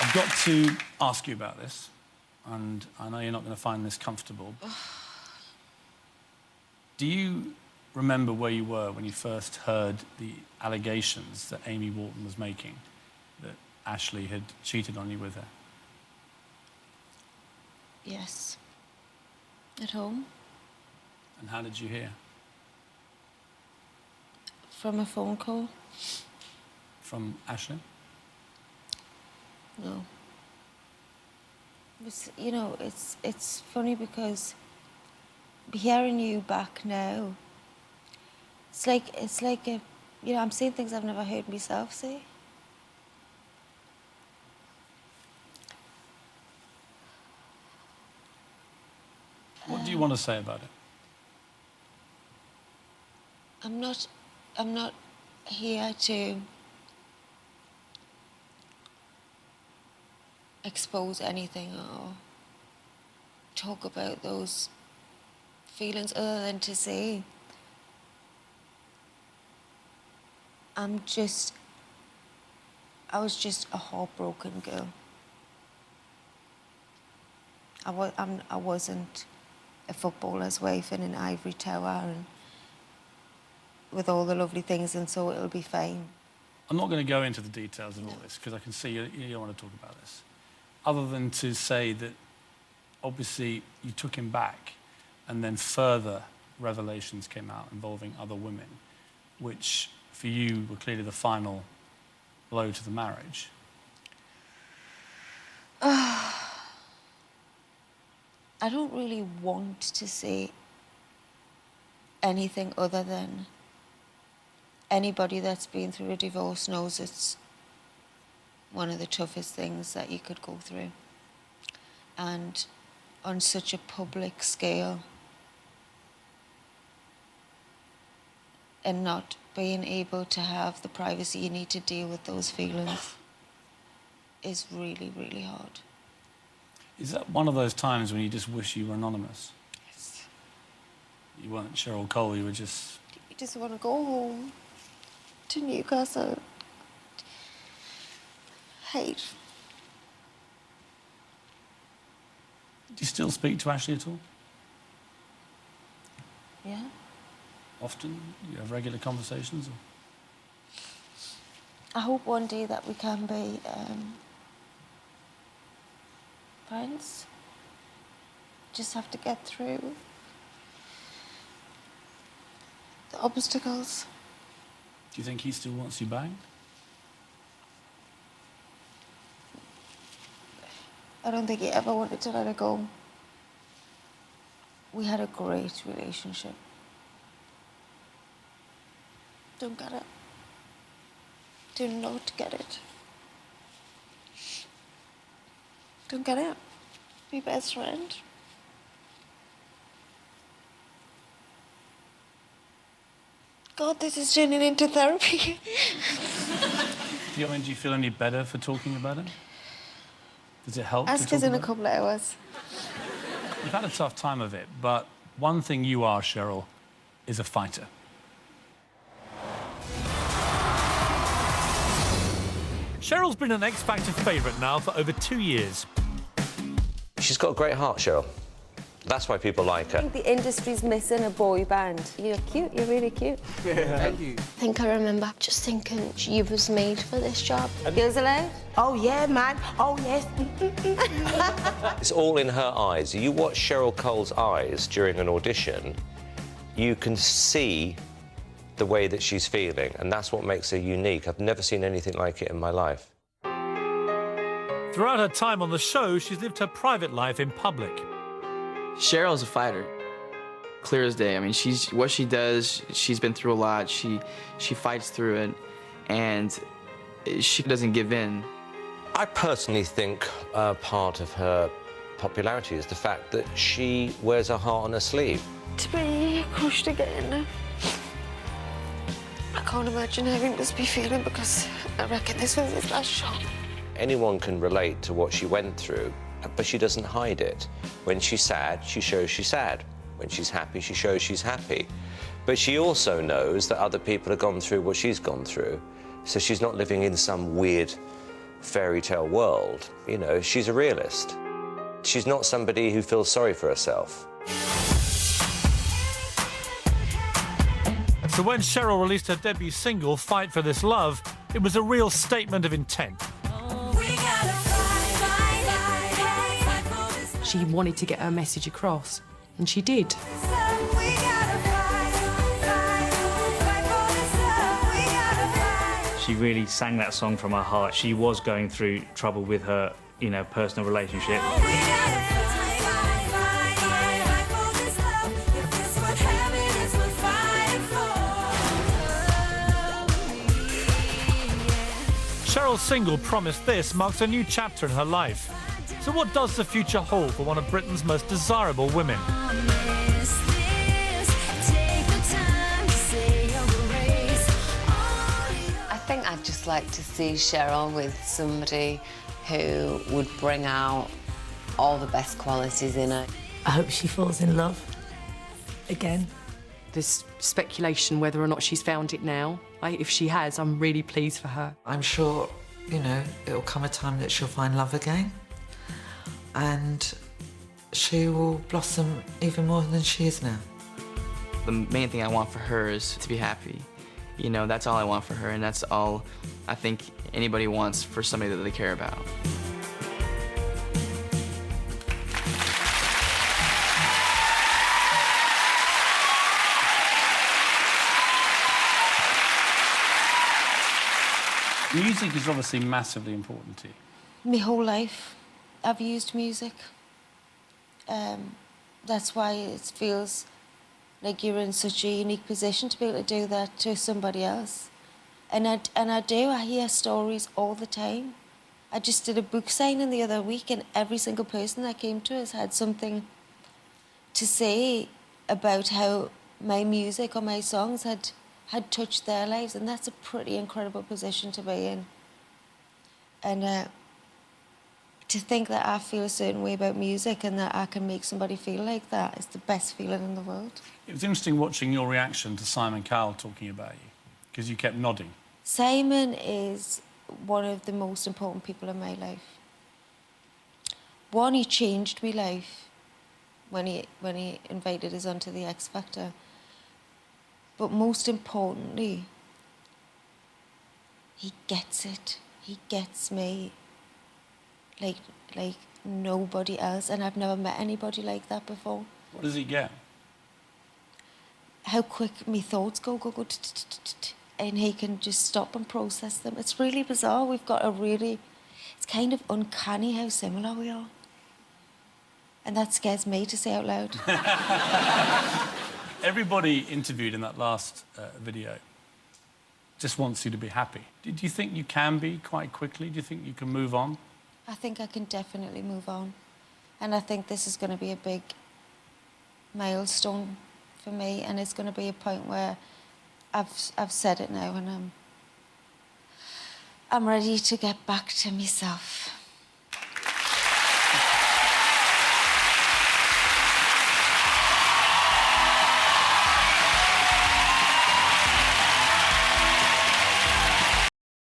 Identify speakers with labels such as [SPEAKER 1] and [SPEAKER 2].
[SPEAKER 1] I've got to ask you about this, and I know you're not going to find this comfortable. Do you remember where you were when you first heard the allegations that Amy Walton was making, that Ashley had cheated on you with her?
[SPEAKER 2] Yes. At home.
[SPEAKER 1] And how did you hear?
[SPEAKER 2] From a phone call.
[SPEAKER 1] From Ashley?
[SPEAKER 2] No. It was, you know, it's funny because hearing you back now, it's like a, you know, I'm saying things I've never heard myself say.
[SPEAKER 1] What do you want to say about it?
[SPEAKER 2] I'm not here to expose anything or talk about those feelings other than to say I was just a heartbroken girl. I wasn't a footballer's wife in an ivory tower and with all the lovely things, and so it'll be fine.
[SPEAKER 1] I'm not going to go into the details of all this because I can see you don't want to talk about this. Other than to say that obviously you took him back and then further revelations came out involving other women, which for you were clearly the final blow to the marriage.
[SPEAKER 2] I don't really want to say anything other than anybody that's been through a divorce knows it's one of the toughest things that you could go through. And on such a public scale, and not being able to have the privacy you need to deal with those feelings is really, really hard.
[SPEAKER 1] Is that one of those times when you just wish you were anonymous?
[SPEAKER 2] Yes.
[SPEAKER 1] You weren't Cheryl Cole, you were just...
[SPEAKER 2] You just want to go home to Newcastle. Hate.
[SPEAKER 1] Do you still speak to Ashley at all?
[SPEAKER 2] Yeah.
[SPEAKER 1] Often? You have regular conversations? Or?
[SPEAKER 2] I hope one day that we can be friends. Just have to get through the obstacles.
[SPEAKER 1] Do you think he still wants you back?
[SPEAKER 2] I don't think he ever wanted to let her go. We had a great relationship. Don't get it. Do not get it. Don't get it. Be best friend. God, this is turning into therapy.
[SPEAKER 1] Do you feel any better for talking about it? Does it help?
[SPEAKER 2] Ask us in a couple of hours.
[SPEAKER 1] You've had a tough time of it, but one thing you are, Cheryl, is a fighter.
[SPEAKER 3] Cheryl's been an X Factor favourite now for over 2 years.
[SPEAKER 4] She's got a great heart, Cheryl. That's why people like her.
[SPEAKER 2] I think the industry's missing a boy band. You're cute, you're really cute.
[SPEAKER 5] Yeah. Thank you.
[SPEAKER 6] I think I remember just thinking you was made for this job.
[SPEAKER 2] Girls allowed?
[SPEAKER 7] Oh, yeah, man. Oh, yes.
[SPEAKER 4] It's all in her eyes. You watch Cheryl Cole's eyes during an audition, you can see the way that she's feeling, and that's what makes her unique. I've never seen anything like it in my life.
[SPEAKER 3] Throughout her time on the show, she's lived her private life in public.
[SPEAKER 5] Cheryl's a fighter, clear as day. I mean, what she does, she's been through a lot. She fights through it, and she doesn't give in.
[SPEAKER 4] I personally think part of her popularity is the fact that she wears her heart on her sleeve.
[SPEAKER 2] To be crushed again. I can't imagine how he must be feeling because I reckon this was his last shot.
[SPEAKER 4] Anyone can relate to what she went through, but she doesn't hide it. When she's sad, she shows she's sad. When she's happy, she shows she's happy. But she also knows that other people have gone through what she's gone through, so she's not living in some weird fairy tale world. You know, she's a realist. She's not somebody who feels sorry for herself.
[SPEAKER 3] So when Cheryl released her debut single, Fight for This Love, it was a real statement of intent.
[SPEAKER 8] She wanted to get her message across, and she did.
[SPEAKER 9] She really sang that song from her heart. She was going through trouble with her, you know, personal relationship.
[SPEAKER 3] Cheryl's single, Promise This, marks a new chapter in her life. So what does the future hold for one of Britain's most desirable women?
[SPEAKER 10] I think I'd just like to see Cheryl with somebody who would bring out all the best qualities in her.
[SPEAKER 8] I hope she falls in love again. There's speculation whether or not she's found it now. If she has, I'm really pleased for her.
[SPEAKER 11] I'm sure, you know, it'll come a time that she'll find love again. And she will blossom even more than she is now.
[SPEAKER 5] The main thing I want for her is to be happy. You know, that's all I want for her, and that's all I think anybody wants for somebody that they care about.
[SPEAKER 1] Music is obviously massively important to you.
[SPEAKER 2] My whole life, I've used music. That's why it feels like you're in such a unique position to be able to do that to somebody else. And I do, I hear stories all the time. I just did a book signing the other week, and every single person that came to us had something to say about how my music or my songs had touched their lives, and that's a pretty incredible position to be in. And to think that I feel a certain way about music and that I can make somebody feel like that is the best feeling in the world.
[SPEAKER 1] It was interesting watching your reaction to Simon Cowell talking about you, because you kept nodding.
[SPEAKER 2] Simon is one of the most important people in my life. One, he changed my life when he invited us onto the X Factor. But most importantly, he gets it. He gets me like nobody else, and I've never met anybody like that before.
[SPEAKER 1] What does he get?
[SPEAKER 2] How quick my thoughts go, and he can just stop and process them. It's really bizarre. We've got it's kind of uncanny how similar we are. And that scares me to say out loud.
[SPEAKER 1] Everybody interviewed in that last video just wants you to be happy. Do you think you can be quite quickly? Do you think you can move on?
[SPEAKER 2] I think I can definitely move on. And I think this is going to be a big milestone for me, and it's going to be a point where I've said it now, and I'm ready to get back to myself.